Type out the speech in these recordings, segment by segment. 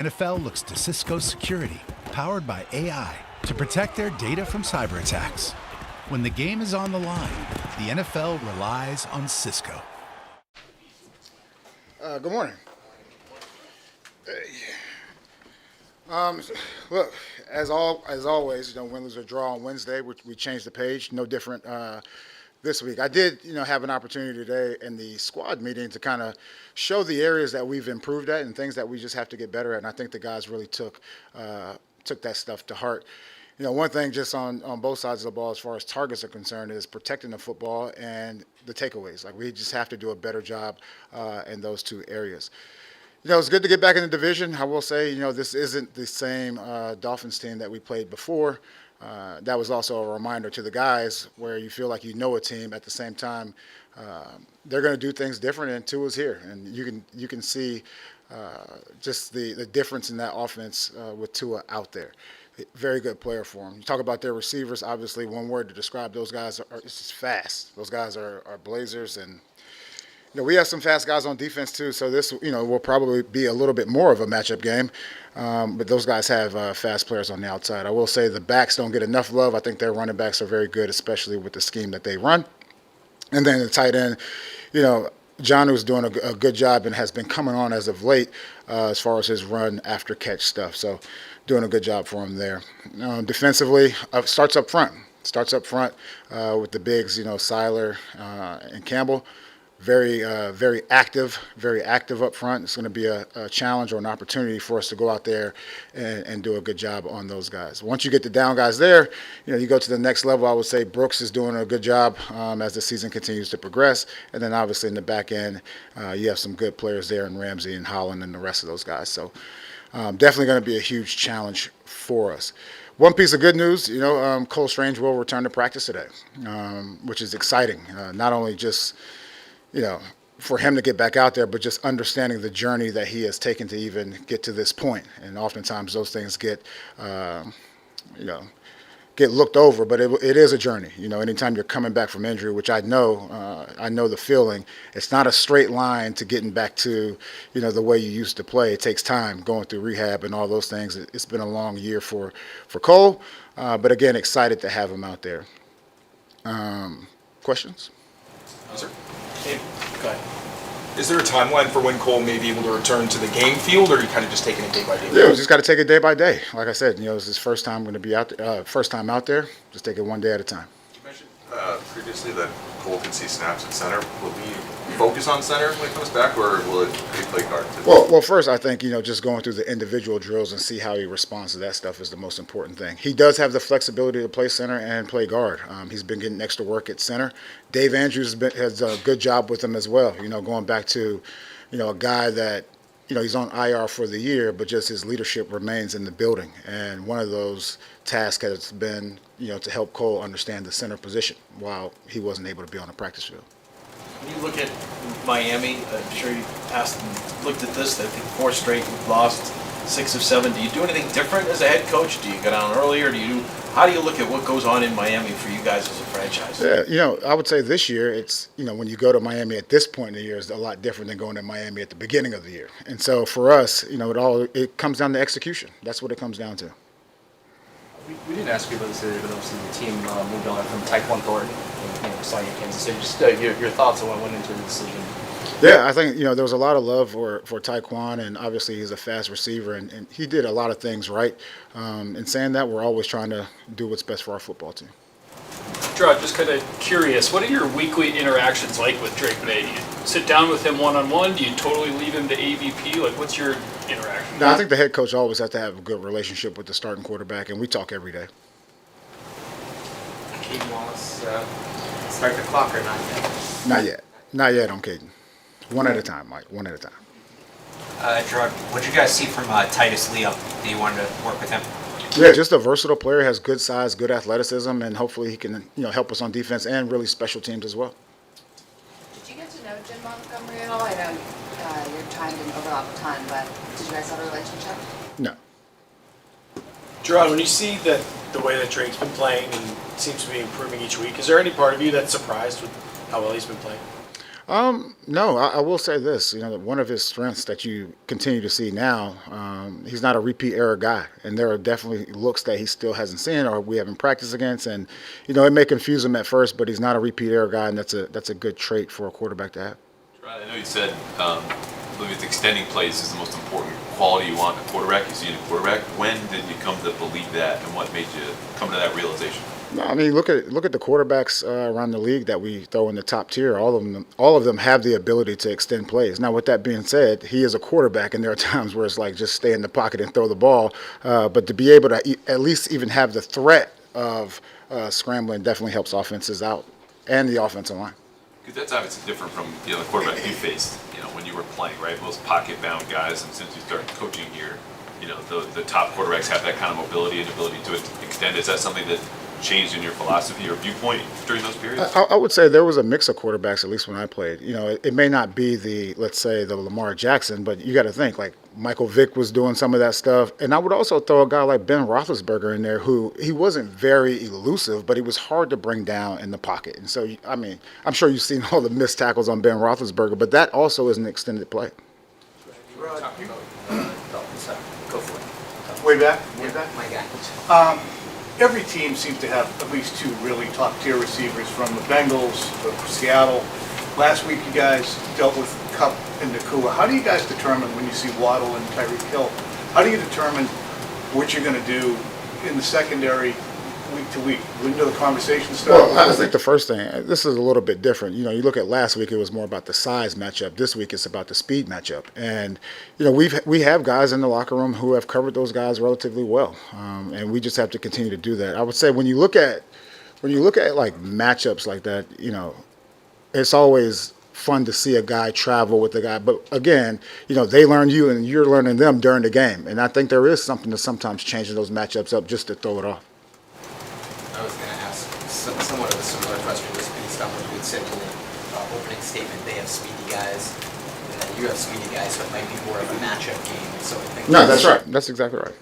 NFL looks to Cisco Security, powered by AI, to protect their data from cyber attacks. When the game is on the line, the NFL relies on Cisco. Good morning. Look, as always, win, lose, or draw on Wednesday, we changed the page. No different this week. I did, have an opportunity today in the squad meeting to kind of show the areas that we've improved at and things that we just have to get better at. And I think the guys really took that stuff to heart. One thing just on both sides of the ball as far as targets are concerned is protecting the football and the takeaways. Like, we just have to do a better job in those two areas. It's good to get back in the division. I will say, this isn't the same Dolphins team that we played before. That was also a reminder to the guys where you feel like a team at the same time. They're going to do things different, and Tua's here. And you can see just the difference in that offense with Tua out there. Very good player for him. You talk about their receivers, obviously one word to describe those guys it's just fast. Those guys are blazers, and we have some fast guys on defense too, so this will probably be a little bit more of a matchup game. But those guys have fast players on the outside. I will say the backs don't get enough love. I think their running backs are very good, especially with the scheme that they run. And then the tight end, Jonu's doing a good job and has been coming on as of late as far as his run after catch stuff. So doing a good job for him there. Defensively, starts up front with the bigs, Seiler and Campbell. Very active up front. It's going to be a challenge or an opportunity for us to go out there and do a good job on those guys. Once you get the down guys there, you go to the next level. I would say Brooks is doing a good job as the season continues to progress. And then obviously in the back end, you have some good players there in Ramsey and Holland and the rest of those guys. So definitely going to be a huge challenge for us. One piece of good news, Cole Strange will return to practice today, which is exciting. Not only just for him to get back out there, but just understanding the journey that he has taken to even get to this point. And oftentimes those things get looked over, but it is a journey. Anytime you're coming back from injury, which I know the feeling, it's not a straight line to getting back to, the way you used to play. It takes time going through rehab and all those things. It's been a long year for Cole, but again, excited to have him out there. Questions? Yes, sir. Hey, go ahead. Is there a timeline for when Cole may be able to return to the game field, or are you kind of just taking it day by day? Yeah, we just got to take it day by day. Like I said, it's his first time going to be out there, first time out there. Just take it one day at a time. You mentioned previously that Cole can see snaps at center. Will he focus on center when he comes back, or will it be play guard? Well, first I think just going through the individual drills and see how he responds to that stuff is the most important thing. He does have the flexibility to play center and play guard. He's been getting extra work at center. Dave Andrews has done a good job with him as well. Going back to a guy that he's on IR for the year, but just his leadership remains in the building. And one of those tasks has been to help Cole understand the center position while he wasn't able to be on the practice field. When you look at Miami, I'm sure you asked and looked at this. I think 4 straight we've lost, 6 of 7. Do you do anything different as a head coach? Do you go down earlier? How do you look at what goes on in Miami for you guys as a franchise? Yeah, I would say this year it's when you go to Miami at this point in the year is a lot different than going to Miami at the beginning of the year. And so for us, it comes down to execution. That's what it comes down to. We didn't ask you about this earlier, but obviously the team moved on from Tyquan Thornton. Saw you in Kansas City. Just your thoughts on what went into the decision. Yeah, I think there was a lot of love for Tyquan, and obviously he's a fast receiver, and he did a lot of things right. In saying that, we're always trying to do what's best for our football team. Jerod, just kind of curious, what are your weekly interactions like with Drake May? Do you sit down with him one-on-one? Do you totally leave him to AVP? Like, what's your interaction? No, I think the head coach always has to have a good relationship with the starting quarterback, and we talk every day. Caden Wallace, start the clock or not yet? Not yet on Caden. One at a time, Mike. One at a time. Jerod, what did you guys see from Titus Lee that you wanted to work with him? Yeah, just a versatile player, has good size, good athleticism, and hopefully he can help us on defense and really special teams as well. Did you get to know Jim Montgomery at all? I know your time didn't overlap a ton, but did you guys have a relationship? No. Jerod, when you see that the way that Drake's been playing and seems to be improving each week, is there any part of you that's surprised with how well he's been playing? No, I will say this. That one of his strengths that you continue to see now, he's not a repeat error guy, and there are definitely looks that he still hasn't seen or we haven't practiced against, and it may confuse him at first, but he's not a repeat error guy, and that's a good trait for a quarterback to have. Right, I know you said I believe it's extending plays is the most important quality you want in a quarterback. You see in a quarterback. When did you come to believe that, and what made you come to that realization? No, I mean look at the quarterbacks around the league that we throw in the top tier. All of them have the ability to extend plays. Now, with that being said, he is a quarterback, and there are times where it's like just stay in the pocket and throw the ball. But to be able to at least even have the threat of scrambling definitely helps offenses out and the offensive line. Because that's obviously different from the quarterback you faced. When you were playing, right? Most pocket-bound guys, and since you started coaching here, the top quarterbacks have that kind of mobility and ability to extend. Is that something that changed in your philosophy or viewpoint during those periods? I would say there was a mix of quarterbacks, at least when I played. It may not be let's say the Lamar Jackson, but you got to think like Michael Vick was doing some of that stuff. And I would also throw a guy like Ben Roethlisberger in there who he wasn't very elusive, but he was hard to bring down in the pocket. And so, I mean, I'm sure you've seen all the missed tackles on Ben Roethlisberger, but that also is an extended play. Go for it. Way back. My guy. Every team seems to have at least two really top-tier receivers, from the Bengals to Seattle. Last week, you guys dealt with Kupp and Nakua. How do you guys determine when you see Waddle and Tyreek Hill? How do you determine what you're going to do in the secondary week to week? When do the conversations start? Well, I think the first thing, this is a little bit different. You look at last week, it was more about the size matchup. This week, it's about the speed matchup. And, we have guys in the locker room who have covered those guys relatively well. And we just have to continue to do that. I would say when you look at like matchups like that, it's always fun to see a guy travel with a guy. But again, they learn you and you're learning them during the game. And I think there is something to sometimes changing those matchups up just to throw it off. I was going to ask somewhat of a similar question. Was based on what you had said in the opening statement. They have speedy guys, and then you have speedy guys, so it might be more of a matchup game. So I think No, that's right. That's exactly right.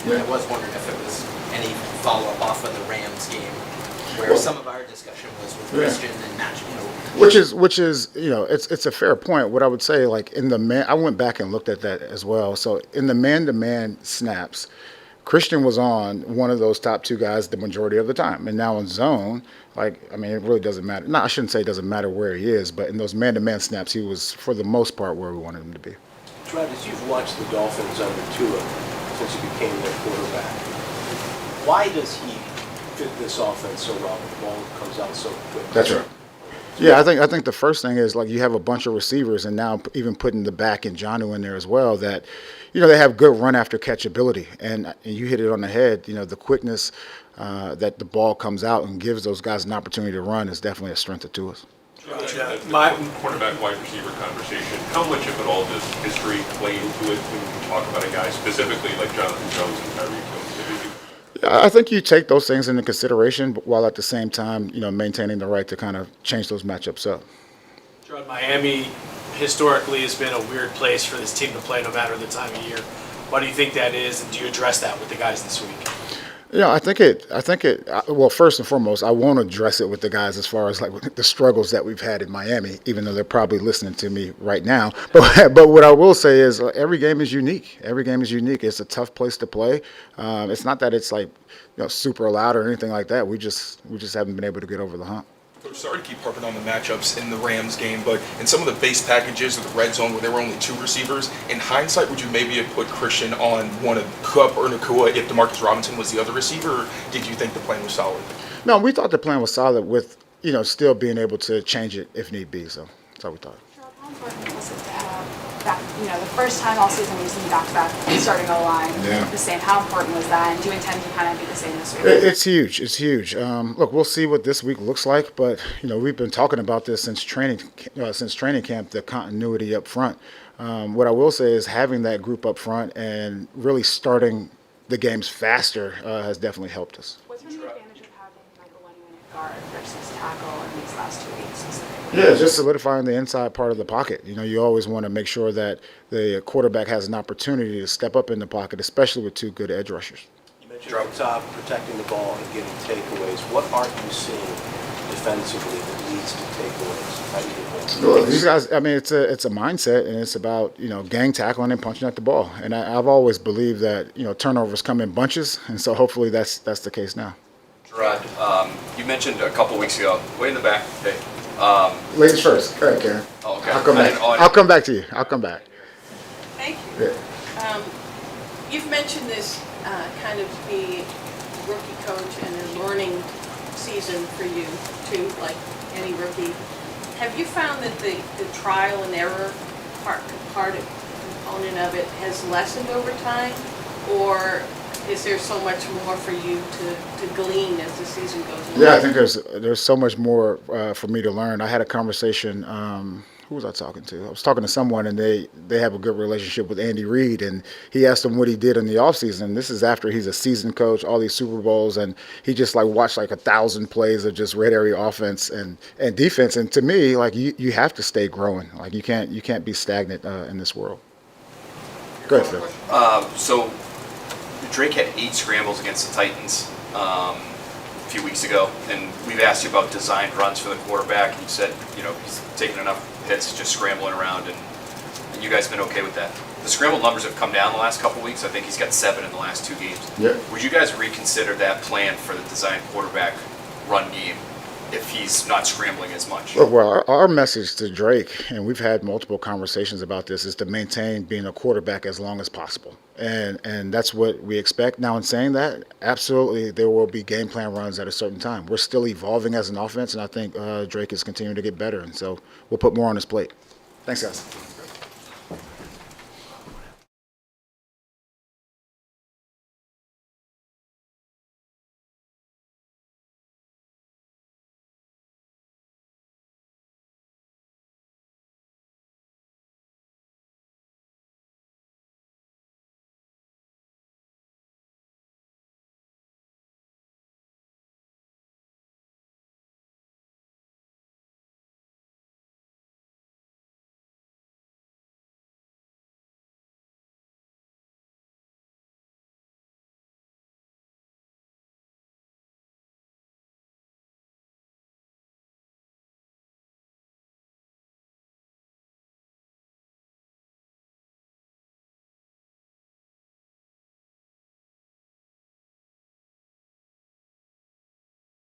I was wondering if it was any follow-up off of the Rams game, where some of our discussion was with Christian and match. Which is it's a fair point. What I would say, like in the man, I went back and looked at that as well. So in the man-to-man snaps, Christian was on one of those top two guys the majority of the time. And now in zone, it really doesn't matter. No, I shouldn't say it doesn't matter where he is, but in those man-to-man snaps, he was, for the most part, where we wanted him to be. Travis, you've watched the Dolphins under Tua since he became their quarterback. Why does he fit this offense so well? The ball comes out so quick. That's right. Yeah, I think the first thing is you have a bunch of receivers, and now even putting the back and Jonnu in there as well, that they have good run after catch ability, and you hit it on the head. The quickness that the ball comes out and gives those guys an opportunity to run is definitely a strength of Tua's. My quarterback wide receiver conversation. How much of it all does history play into it when you talk about a guy specifically like Jonathan Jones and Tyreek Hill? I think you take those things into consideration, but while at the same time, maintaining the right to kind of change those matchups up. Jerod, Miami historically has been a weird place for this team to play no matter the time of year. Why do you think that is, and do you address that with the guys this week? I think it. Well, first and foremost, I won't address it with the guys as far as the struggles that we've had in Miami, even though they're probably listening to me right now. But what I will say is every game is unique. Every game is unique. It's a tough place to play. It's not that it's super loud or anything like that. We just haven't been able to get over the hump. Coach, sorry to keep harping on the matchups in the Rams game, but in some of the base packages of the red zone where there were only two receivers, in hindsight, would you maybe have put Christian on one of Kupp or Nakua if Demarcus Robinson was the other receiver, or did you think the plan was solid? No, we thought the plan was solid with, still being able to change it if need be. So that's how we thought. How important was it to have that, the first time all season we've seen back-to-back starting O-line the same? How important was that, and do you intend to kind of do the same this week? It's huge. It's huge. Look, we'll see what this week looks like, but we've been talking about this since training camp. The continuity up front. What I will say is having that group up front and really starting the games faster has definitely helped us. What's been the advantage of having Michael Lennon at guard versus tackle in these last 2 weeks specifically? Yeah, just solidifying the inside part of the pocket. You always want to make sure that the quarterback has an opportunity to step up in the pocket, especially with two good edge rushers. You mentioned up top protecting the ball and getting takeaways. What aren't you seeing defensively that leads to takeaways? How do you get more? Well, these guys, I mean, it's a mindset, and it's about, gang tackling and punching at the ball. And I've always believed that, turnovers come in bunches, and so hopefully that's the case now. Jerod, you mentioned a couple weeks ago, way in the back, okay. Ladies first. Go ahead, Karen. Oh, okay. I'll come back. I'll come back to you. I'll come back. Thank you. Yeah. You've mentioned this kind of be rookie coach and a learning season for you too, like any rookie. Have you found that the trial and error component of it has lessened over time, or is there so much more for you to glean as the season goes on? Yeah, I think there's so much more for me to learn. I had a conversation. Who was I talking to? I was talking to someone, and they have a good relationship with Andy Reid, and he asked him what he did in the offseason. This is after he's a seasoned coach, all these Super Bowls, and he just watched 1,000 plays of just red area offense and defense. And to me, you have to stay growing. You can't be stagnant in this world. Go ahead, Phil. So Drake had 8 scrambles against the Titans a few weeks ago, and we've asked you about designed runs for the quarterback, and you said, he's taken enough hits just scrambling around, and you guys have been okay with that. The scramble numbers have come down the last couple weeks. I think he's got 7 in the last 2 games. Yeah. Would you guys reconsider that plan for the designed quarterback run game if he's not scrambling as much? Well, our message to Drake, and we've had multiple conversations about this, is to maintain being a quarterback as long as possible. And that's what we expect. Now, in saying that, absolutely there will be game plan runs at a certain time. We're still evolving as an offense, and I think Drake is continuing to get better. And so we'll put more on his plate. Thanks, guys.